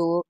2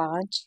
5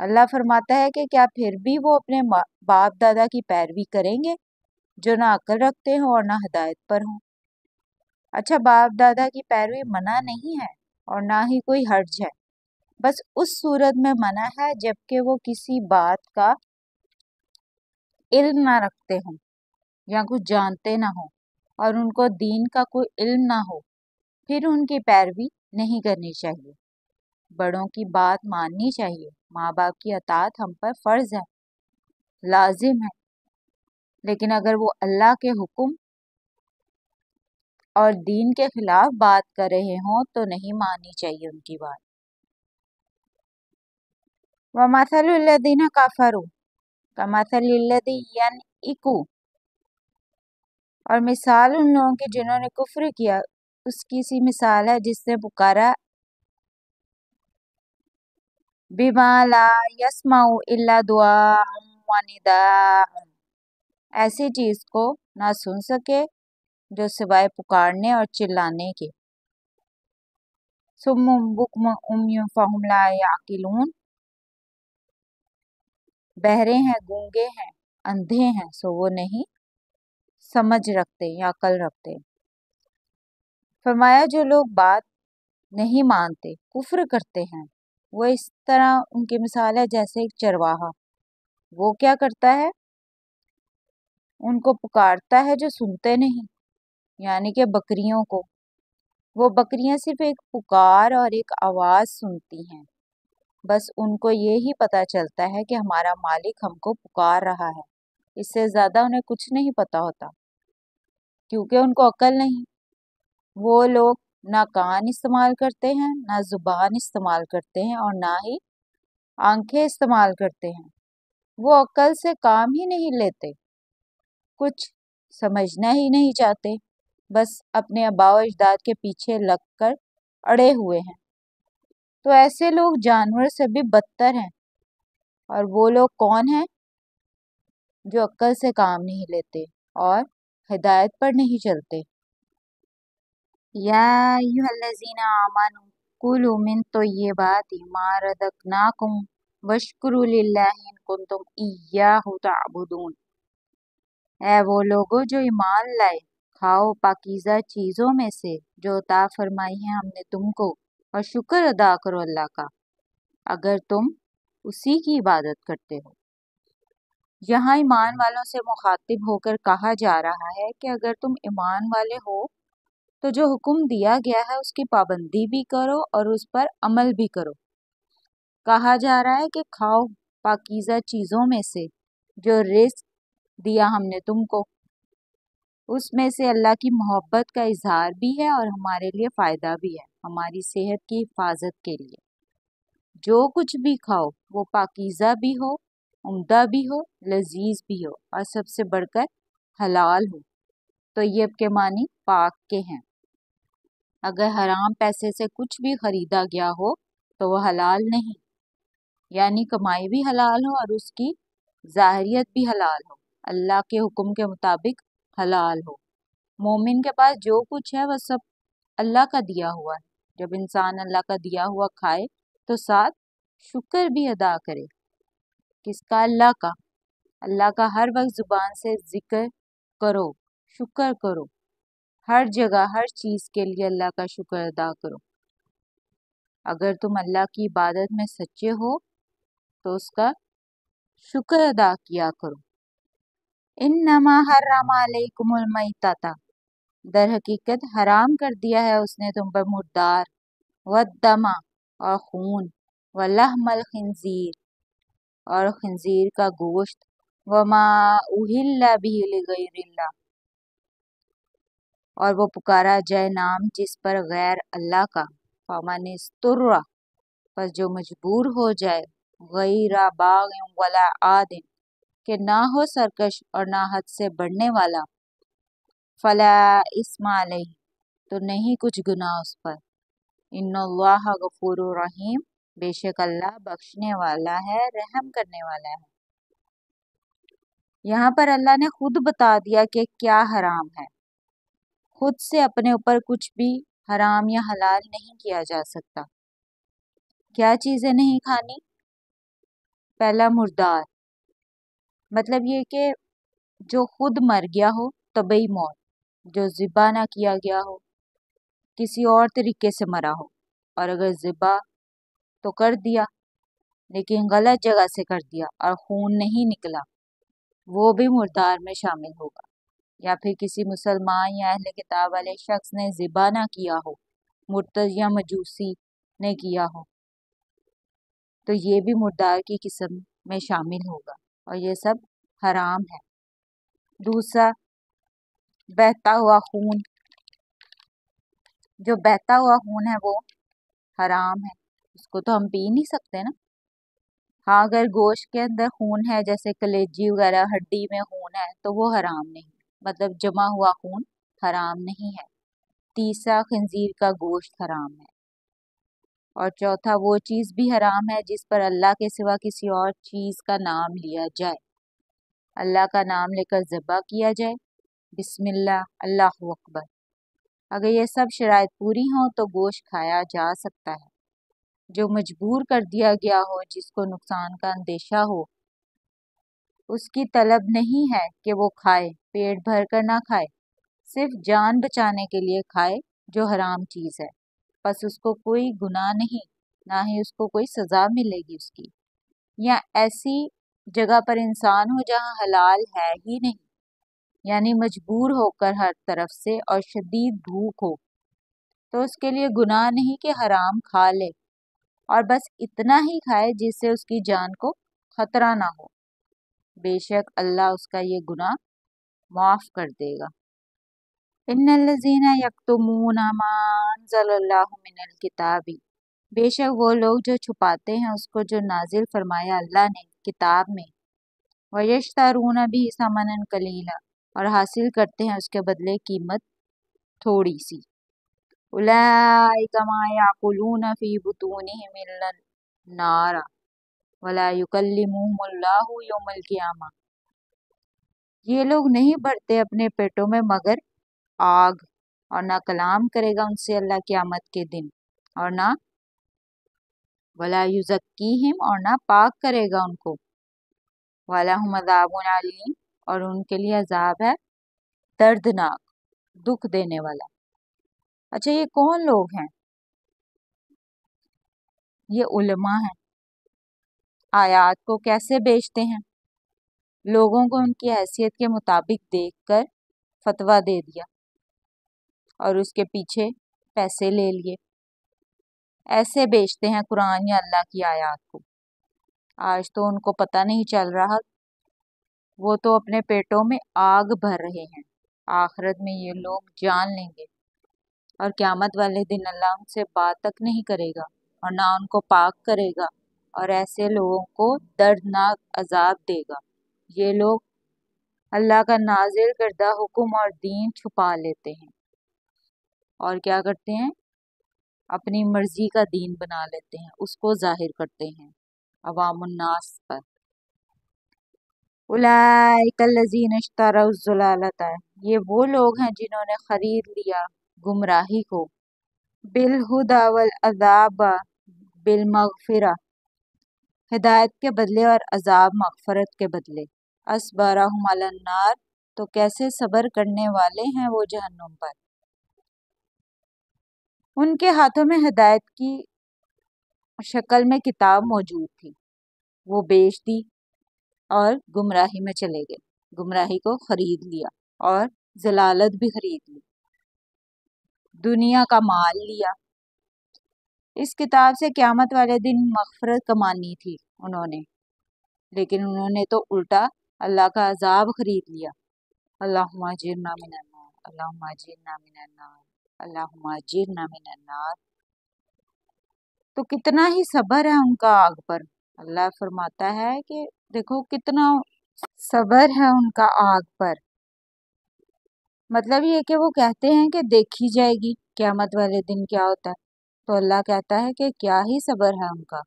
اللہ فرماتا ہے کہ کیا پھر بھی وہ اپنے باپ دادا کی پیروی کریں گے جو نہ عقل رکھتے ہوں اور نہ ہدایت پر ہوں؟ اچھا، باپ دادا کی پیروی منع نہیں ہے اور نہ ہی کوئی حرج ہے، بس اس صورت میں منع ہے جبکہ وہ کسی بات کا علم نہ رکھتے ہوں یا کچھ جانتے نہ ہوں اور ان کو دین کا کوئی علم نہ ہو، پھر ان کی پیروی نہیں کرنی چاہیے۔ بڑوں کی بات ماننی چاہیے، ماں باپ کی اطاعت ہم پر فرض ہے، لازم ہے، لیکن اگر وہ اللہ کے حکم اور دین کے خلاف بات کر رہے ہوں تو نہیں ماننی چاہیے ان کی بات۔ وَمَثَلُ الَّذِينَ كَفَرُوا كَمَثَلِ الَّذِي يَنْعِقُ، اور مثال ان لوگوں کی جنہوں نے کفر کیا اس کی سی مثال ہے جس نے پکارا بِمَا لَا يَسْمَعُ إِلَّا دُعَاءً وَنِدَاءً، ایسی چیز کو نہ سن سکے جو سوائے پکارنے اور چلانے کے۔ صُمٌّ بُکْمٌ عُمْیٌ فَهُمْ لَا يَعْقِلُونَ، بہرے ہیں، گونگے ہیں، اندھے ہیں، سو وہ نہیں سمجھ رکھتے یا عقل رکھتے۔ فرمایا جو لوگ بات نہیں مانتے، کفر کرتے ہیں، وہ اس طرح ان کی مثال ہے جیسے ایک چرواہا، وہ کیا کرتا ہے؟ ان کو پکارتا ہے جو سنتے نہیں، یعنی کہ بکریوں کو۔ وہ بکریاں صرف ایک پکار اور ایک آواز سنتی ہیں، بس ان کو یہی پتہ چلتا ہے کہ ہمارا مالک ہم کو پکار رہا ہے، اس سے زیادہ انہیں کچھ نہیں پتہ ہوتا، کیونکہ ان کو عقل نہیں۔ وہ لوگ نہ کان استعمال کرتے ہیں، نہ زبان استعمال کرتے ہیں اور نہ ہی آنکھیں استعمال کرتے ہیں، وہ عقل سے کام ہی نہیں لیتے، کچھ سمجھنا ہی نہیں چاہتے، بس اپنے آباء و اجداد کے پیچھے لگ کر اڑے ہوئے ہیں۔ تو ایسے لوگ جانور سے بھی بدتر ہیں، اور وہ لوگ کون ہیں؟ جو عقل سے کام نہیں لیتے اور ہدایت پر نہیں چلتے۔ یا ایھا الذین آمنوا کلوا من طیبات ما رزقناکم واشکروا للہ ان کنتم ایاہ تعبدون، اے وہ لوگو جو ایمان لائے، کھاؤ پاکیزہ چیزوں میں سے جو عطا فرمائی ہیں ہم نے تم کو، اور شکر ادا کرو اللہ کا اگر تم اسی کی عبادت کرتے ہو۔ یہاں ایمان والوں سے مخاطب ہو کر کہا جا رہا ہے کہ اگر تم ایمان والے ہو تو جو حکم دیا گیا ہے اس کی پابندی بھی کرو اور اس پر عمل بھی کرو۔ کہا جا رہا ہے کہ کھاؤ پاکیزہ چیزوں میں سے جو رزق دیا ہم نے تم کو، اس میں سے اللہ کی محبت کا اظہار بھی ہے اور ہمارے لیے فائدہ بھی ہے، ہماری صحت کی حفاظت کے لیے۔ جو کچھ بھی کھاؤ وہ پاکیزہ بھی ہو، عمدہ بھی ہو، لذیذ بھی ہو اور سب سے بڑھ کر حلال ہو۔ طیب کے معنی پاک کے ہیں۔ اگر حرام پیسے سے کچھ بھی خریدا گیا ہو تو وہ حلال نہیں، یعنی کمائی بھی حلال ہو اور اس کی ظاہریت بھی حلال ہو، اللہ کے حکم کے مطابق حلال ہو۔ مومن کے پاس جو کچھ ہے وہ سب اللہ کا دیا ہوا ہے، جب انسان اللہ کا دیا ہوا کھائے تو ساتھ شکر بھی ادا کرے۔ کس کا؟ اللہ کا۔ اللہ کا ہر وقت زبان سے ذکر کرو، شکر کرو، ہر جگہ ہر چیز کے لیے اللہ کا شکر ادا کرو۔ اگر تم اللہ کی عبادت میں سچے ہو تو اس کا شکر ادا کیا کرو۔ انما حرم علیکم المیتۃ، در حقیقت حرام کر دیا ہے اس نے تم پر مردار، والدم اور خون، ولحم الخنزیر اور خنزیر کا گوشت، وما اہل بہ لغیر اللہ، اور وہ پکارا جائے نام جس پر غیر اللہ کا، فمن اضطر، پس جو مجبور ہو جائے، غیر باغ ولا عاد، کہ نہ ہو سرکش اور نہ حد سے بڑھنے والا، فلا اثم علیہ، تو نہیں کچھ گناہ اس پر، ان اللہ غفور رحیم، بے شک اللہ بخشنے والا ہے، رحم کرنے والا ہے۔ یہاں پر اللہ نے خود بتا دیا کہ کیا حرام ہے، خود سے اپنے اوپر کچھ بھی حرام یا حلال نہیں کیا جا سکتا۔ کیا چیزیں نہیں کھانی؟ پہلا مردار، مطلب یہ کہ جو خود مر گیا ہو طبعی موت، جو ذبح نہ کیا گیا ہو، کسی اور طریقے سے مرا ہو، اور اگر ذبح تو کر دیا لیکن غلط جگہ سے کر دیا اور خون نہیں نکلا، وہ بھی مردار میں شامل ہوگا۔ یا پھر کسی مسلمان یا اہل کتاب والے شخص نے ذبح نہ کیا ہو، مرتد یا مجوسی نے کیا ہو، تو یہ بھی مردار کی قسم میں شامل ہوگا، اور یہ سب حرام ہے۔ دوسرا، بہتا ہوا خون، جو بہتا ہوا خون ہے وہ حرام ہے، اس کو تو ہم پی نہیں سکتے نا۔ ہاں اگر گوشت کے اندر خون ہے، جیسے کلیجی وغیرہ ہڈی میں خون ہے، تو وہ حرام نہیں، مطلب جمع ہوا خون حرام نہیں ہے۔ تیسرا، خنزیر کا گوشت حرام ہے۔ اور چوتھا، وہ چیز بھی حرام ہے جس پر اللہ کے سوا کسی اور چیز کا نام لیا جائے، اللہ کا نام لے کر ذبح کیا جائے، بسم اللہ، اللہ اکبر۔ اگر یہ سب شرائط پوری ہوں تو گوشت کھایا جا سکتا ہے۔ جو مجبور کر دیا گیا ہو، جس کو نقصان کا اندیشہ ہو، اس کی طلب نہیں ہے کہ وہ کھائے، پیٹ بھر کر نہ کھائے، صرف جان بچانے کے لیے کھائے جو حرام چیز ہے، پس اس کو کوئی گناہ نہیں، نہ ہی اس کو کوئی سزا ملے گی اس کی۔ یا ایسی جگہ پر انسان ہو جہاں حلال ہے ہی نہیں، یعنی مجبور ہو کر ہر طرف سے، اور شدید بھوک ہو، تو اس کے لیے گناہ نہیں کہ حرام کھا لے، اور بس اتنا ہی کھائے جس سے اس کی جان کو خطرہ نہ ہو، بے شک اللہ اس کا یہ گناہ معاف کر دے گا۔ ان الذین یکتمون ما انزل اللہ من الکتاب، بے شک وہ لوگ جو چھپاتے ہیں اس کو جو نازل فرمایا اللہ نے کتاب میں، وَيَشْتَرُونَ بِهِ ثَمَنًا قَلِيلًا، اور حاصل کرتے ہیں اس کے بدلے قیمت تھوڑی سی، أُولَٰئِكَ مَا يَأْكُلُونَ فِي بُطُونِهِمْ إِلَّا النَّارَ وَلَا يُكَلِّمُهُمُ اللَّهُ يَوْمَ الْقِيَامَةِ، یہ لوگ نہیں بھرتے اپنے پیٹوں میں مگر آگ، اور نہ کلام کرے گا ان سے اللہ قیامت کے دن، اور نہ وَلَا يُزَكِّيهِمْ، اور نہ پاک کرے گا ان کو، وَلَهُمْ عَذَابٌ عَلِيمٌ، اور ان کے لیے عذاب ہے دردناک، دکھ دینے والا۔ اچھا یہ کون لوگ ہیں؟ یہ علماء ہیں۔ آیات کو کیسے بیچتے ہیں؟ لوگوں کو ان کی حیثیت کے مطابق دیکھ کر فتویٰ دے دیا اور اس کے پیچھے پیسے لے لیے، ایسے بیچتے ہیں قرآن یا اللہ کی آیات کو۔ آج تو ان کو پتہ نہیں چل رہا، وہ تو اپنے پیٹوں میں آگ بھر رہے ہیں، آخرت میں یہ لوگ جان لیں گے، اور قیامت والے دن اللہ ان سے بات تک نہیں کرے گا اور نہ ان کو پاک کرے گا، اور ایسے لوگوں کو دردناک عذاب دے گا۔ یہ لوگ اللہ کا نازل کردہ حکم اور دین چھپا لیتے ہیں، اور کیا کرتے ہیں؟ اپنی مرضی کا دین بنا لیتے ہیں، اس کو ظاہر کرتے ہیں عوام الناس پر۔ اولئک الذین اشتروا الضلالۃ، یہ وہ لوگ ہیں جنہوں نے خرید لیا گمراہی کو، بالہدی والعذاب بالمغفرہ، ہدایت کے بدلے اور عذاب مغفرت کے بدلے، اصبرہم علی النار، تو کیسے صبر کرنے والے ہیں وہ جہنم پر۔ ان کے ہاتھوں میں ہدایت کی شکل میں کتاب موجود تھی، وہ بیچ دی اور گمراہی میں چلے گئے، گمراہی کو خرید لیا اور ضلالت بھی خرید لی، دنیا کا مال لیا۔ اس کتاب سے قیامت والے دن مغفرت کمانی تھی انہوں نے، لیکن انہوں نے تو الٹا اللہ کا عذاب خرید لیا۔ اللہم اجرنا من النار، اللہم اجرنا من النار، اللہم اجرنا من النار۔ تو کتنا ہی صبر ہے ان کا آگ پر، اللہ فرماتا ہے کہ دیکھو کتنا صبر ہے ان کا آگ پر، مطلب یہ کہ وہ کہتے ہیں کہ دیکھی جائے گی قیامت والے دن کیا ہوتا ہے، تو اللہ کہتا ہے کہ کیا ہی صبر ہے ان کا۔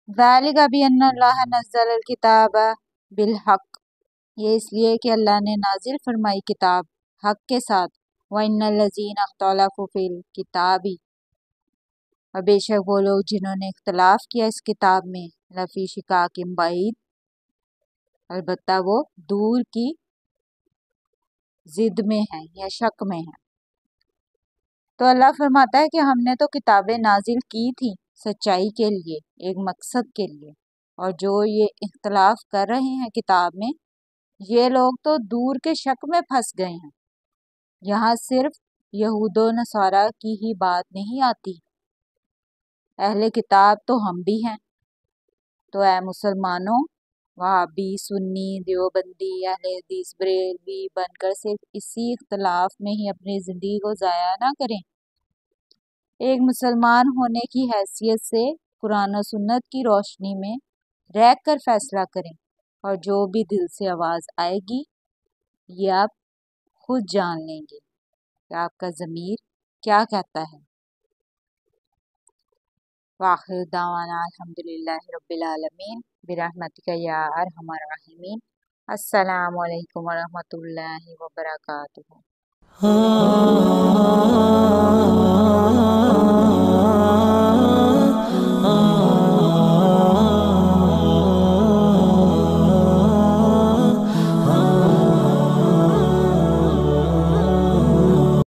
ذالک بأن اللہ نزل الکتاب بالحق، یہ اس لیے کہ اللہ نے نازل فرمائی کتاب حق کے ساتھ، وَإِنَّ الَّذِينَ اخْتَلَفُوا فِي الْكِتَابِ، اور بے شک وہ لوگ جنہوں نے اختلاف کیا اس کتاب میں لفی شقاق بعید، البتہ وہ دور کی ضد میں ہیں یا شک میں ہیں۔ تو اللہ فرماتا ہے کہ ہم نے تو کتابیں نازل کی تھی سچائی کے لیے، ایک مقصد کے لیے، اور جو یہ اختلاف کر رہے ہیں کتاب میں، یہ لوگ تو دور کے شک میں پھنس گئے ہیں۔ یہاں صرف یہود و نصارہ کی ہی بات نہیں آتی، اہل کتاب تو ہم بھی ہیں۔ تو اے مسلمانوں، وہابی، سنی، دیوبندی، اہل حدیث، بریلوی بن کر صرف اسی اختلاف میں ہی اپنی زندگی کو ضائع نہ کریں۔ ایک مسلمان ہونے کی حیثیت سے قرآن و سنت کی روشنی میں رہ کر فیصلہ کریں، اور جو بھی دل سے آواز آئے گی یہ آپ خود جان لیں گے کہ آپ کا ضمیر کیا کہتا ہے۔ وآخر دعوانا الحمدللہ رب العالمین برحمتک یا ارحم الراحمین۔ السلام علیکم ورحمۃ اللہ وبرکاتہ۔